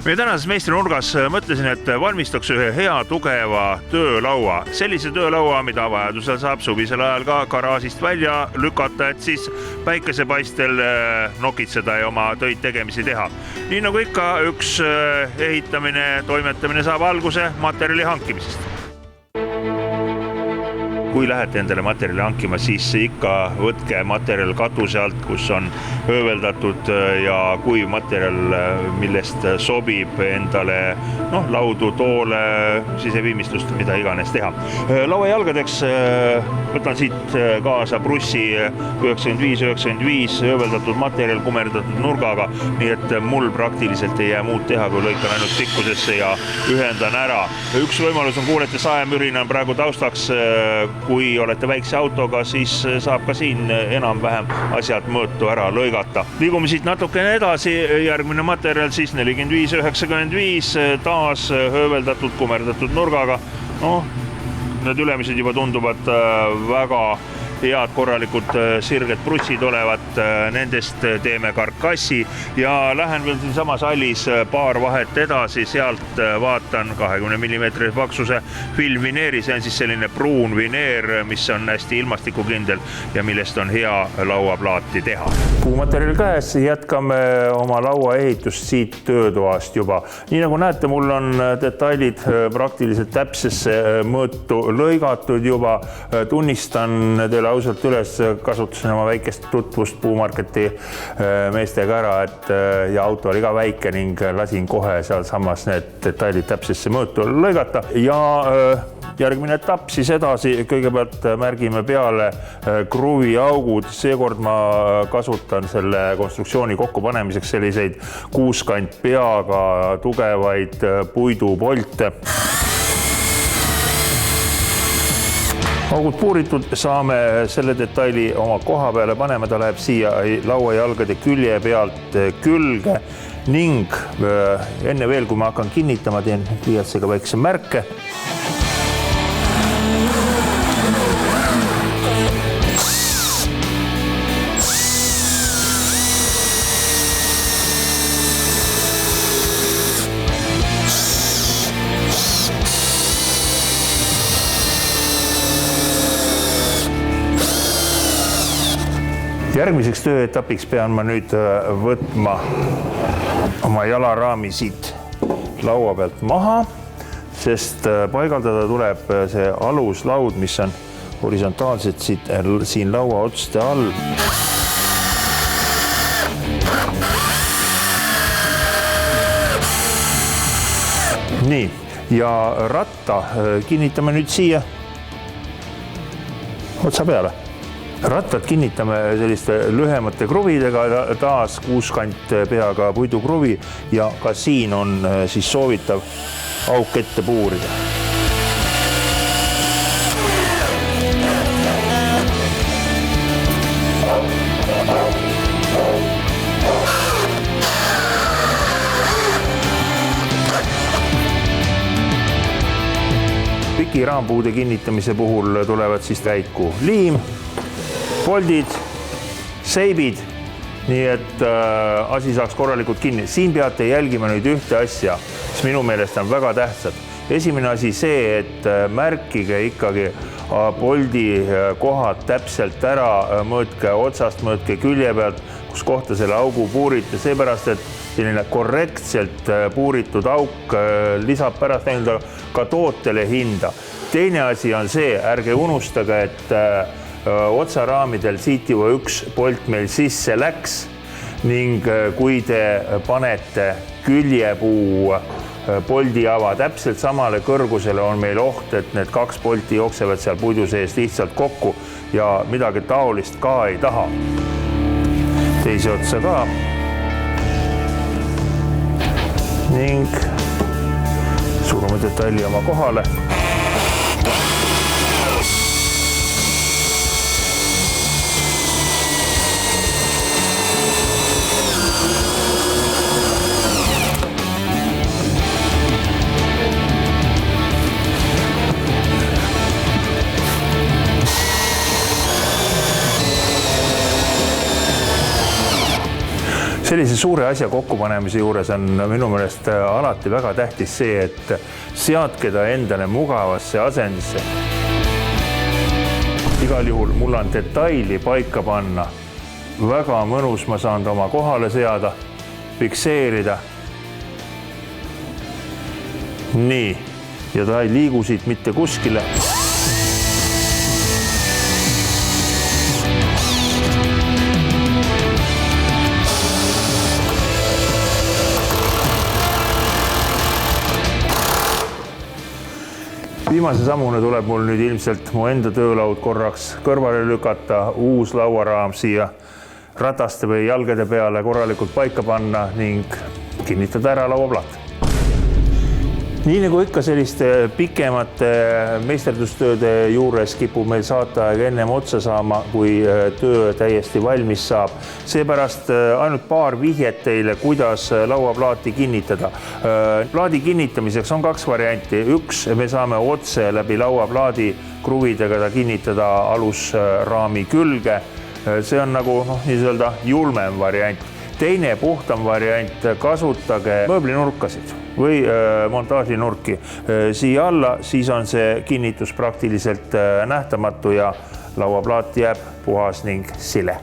Meie tänases meistrinurgas mõtlesin, et valmistaks ühe hea tugeva töölaua. Sellise töölaua, mida vajadusel saab suvisel ajal ka garaažist välja lükata, et siis päikesepaistel nokitseda ja oma töid tegemisi teha. Nii nagu ikka, üks ehitamine, toimetamine saab alguse materjali hankimisest. Kui lähete endale materjali hankima, siis ikka võtke materjal katuse alt, kus on hööveldatud ja kuiv materjal, millest sobib endale laudu, toole, siseviimistlust, mida iganes teha. Lauajalgadeks võtan siit kaasa Brussi 95-95 hööveldatud materjal kumerdatud nurgaga, nii et mul praktiliselt ei jää muud teha, kui lõikan ainult pikkusesse ja ühendan ära. Üks võimalus on kuulete saemürina praegu taustaks. Kui olete väikse autoga, siis saab ka siin enam-vähem asjad mõõtu ära lõigata. Liigume siit natukene edasi, järgmine materjal siis 45-95, taas hööveldatud, kumerdatud nurgaga. Need ülemised juba tunduvad väga head, korralikud sirged brussid olevat, nendest teeme karkassi ja lähen veel siin samas hallis paar vahet edasi, sealt vaatan 20 mm paksuse filmvineeri, see on siis selline pruun vineer, mis on hästi ilmastikukindel ja millest on hea lauaplaati teha. Puumaterjal käes, jätkame oma laua ehitust siit töötoast juba. Nii nagu näete, mul on detailid praktiliselt täpsesse mõõtu lõigatud juba, tunnistan teile ausalt üles, kasutasin oma väikest tutvust puumarketi meestega ära, ja auto oli ka väike ning lasin kohe seal samas need detailid täpsesse mõõtu lõigata ja järgmine etapp siis edasi, kõigepealt märgime peale kruviaugud, seekord ma kasutan selle konstruktsiooni kokkupanemiseks selliseid kuuskant peaga tugevaid puidupolte. Augud puuritud, saame selle detaili oma koha peale panema, ta läheb siia lauajalgade külje pealt külge ning enne veel, kui ma hakkan kinnitama, teen pliiatsiga väikse märke. Järgmiseks tööetapiks pean ma nüüd võtma oma jalaraami siit laua pealt maha, sest paigaldada tuleb see aluslaud, mis on horisontaalselt siin laua otste all. Nii, ja ratta kinnitame nüüd siia otsa peale. Rattad kinnitame selliste lühemate kruvidega, taas kuuskant peaga puidukruvi ja ka siin on siis soovitav auk ette puurida. Piki raampuude kinnitamise puhul tulevad siis käiku liim, poldid, seibid, nii et asi saaks korralikult kinni. Siin peate jälgima nüüd ühte asja, mis minu meelest on väga tähtsad. Esimene asi see, et märkige ikkagi poldi kohad täpselt ära, mõõtke otsast, mõõtke külje pealt, kus kohta selle augu puurite, seepärast, et selline korrektselt puuritud auk lisab pärast ka tootele hinda. Teine asi on see, ärge unustage, et otsaraamidel siit juba üks polt meil sisse läks ning kui te panete küljepuu poldiava täpselt samale kõrgusele, on meil oht, et need kaks polti jooksevad seal puidu sees lihtsalt kokku ja midagi taolist ka ei taha. Teise otsa ka ning surume detaili oma kohale. Sellise suure asja kokkupanemise juures on minu meelest alati väga tähtis see, et seadke ta endale mugavasse asendisse. Igal juhul mul on detaili paika panna. Väga mõnus, ma saan ta oma kohale seada, fikseerida. Nii, ja ta ei liigu siit mitte kuskile. Viimase sammuna tuleb mul nüüd ilmselt mu enda töölaud korraks kõrvale lükata, uus lauaraam siia rataste või jalgade peale korralikult paika panna ning kinnitada ära lauaplaat. Nii nagu ikka selliste pikemate meisterdustööde juures kipub meil saateaeg ennem otsa saama, kui töö täiesti valmis saab. Seepärast ainult paar vihjet teile, kuidas lauaplaati kinnitada. Plaadi kinnitamiseks on 2 varianti. Üks, me saame otse läbi lauaplaadi kruvidega ta kinnitada alusraami külge. See on nagu nii-öelda julmem variant. Teine puhtam variant, kasutage mööblinurkasid või montaažinurki siia alla, siis on see kinnitus praktiliselt nähtamatu ja lauaplaat jääb puhas ning sile.